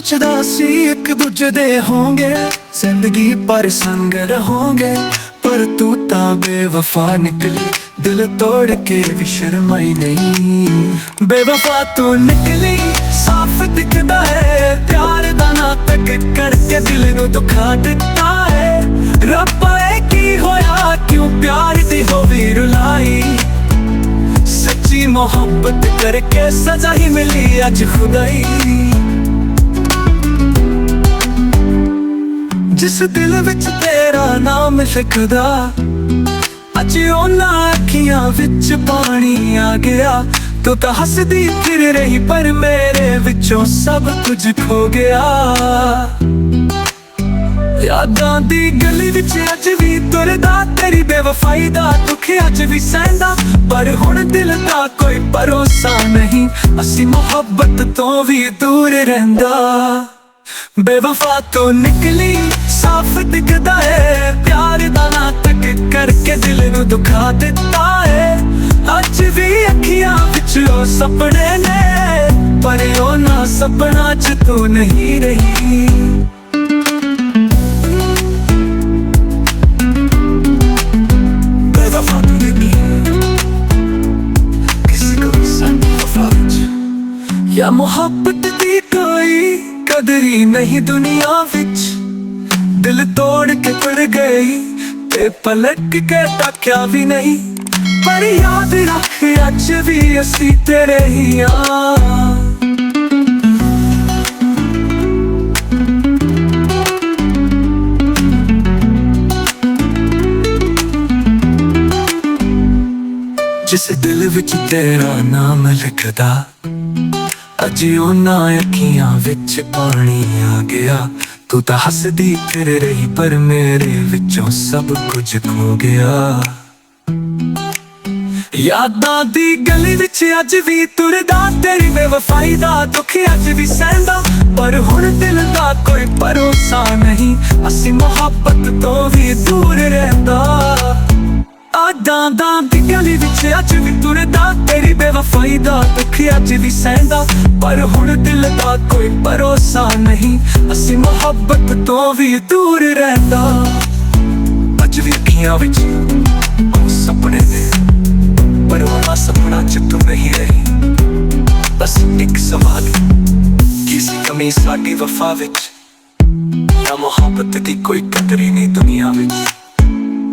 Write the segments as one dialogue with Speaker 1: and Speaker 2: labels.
Speaker 1: सोचदा सी एक दूजे दे होंगे, जिंदगी पर संग रहोगे, पर तू तां बेवफा निकली, दिल तोड़ के भी शर्माई नहीं। बेवफा तू निकली, साफ दिखदा है प्यार दा नाटक करके दिल नू दुखा दिता है। रब्बा की होया क्यों प्यार दी होवी रुलाई, सच्ची मोहब्बत करके सजा ही मिली अज खुदाई। जिस दिल विच तेरा नाम लिखदा, अज ओना अखियां विच पानी आ गया। तू तो हसदी फिर रही पर मेरे विचों सब कुछ खो गया। यादां दी गली विच अज भी तुरदा, तेरी बेवफाई दा दुख अज भी सहंदा, पर हुण दिल दा कोई भरोसा नहीं, असी मोहब्बत तो भी दूर रहिंदा। बेवफा तो निकली, साफ दिखदा है प्यार दा नाटक करके दिल नू दुखा दिता है। अज भी अखियां विच ओ सपने ने, पर ओ ना सपना च तू नहीं रही। या मोहब्बत दी कोई कदरी नहीं दुनिया विच, दिल तोड़ के पड़ गई ते पलट के तक्या भी नहीं, पर याद रख अज भी असी तेरे ही आ। जिस दिल विच तेरा नाम लिखदा, अज ओना अखियां विच पानी आ गया। तू तो हसदी फिर रही पर मेरे विचों सब कुछ खो गया। यादां दी गली विच अज भी तुरदा, तेरी बेवफाई दा दुख अज भी सहंदा, पर हुण दिल दा कोई भरोसा नहीं, असी मोहब्बत तो भी दूर रहिंदा। यादां दी गली विच अज भी तुरदा, तेरी बेवफाई दा दुख अज भी सहंदा, पर हुण दिल दा कोई भरोसा नहीं, असी मोहब्बत तो भी दूर रहिंदा। अज भी अखियां विच ओ सपने ने, पर ओ सपना च तू नहीं रही। बस एक सवाल, किसी कमी साडी वफा विच, या मोहब्बत दी कोई कदर ही नहीं दुनिया विच।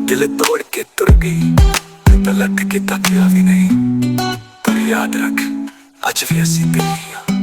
Speaker 1: दिल तोड़ के तुर गई, पलट के तकिया भी नहीं, पर याद रख अज भी असी तेरे ही आ।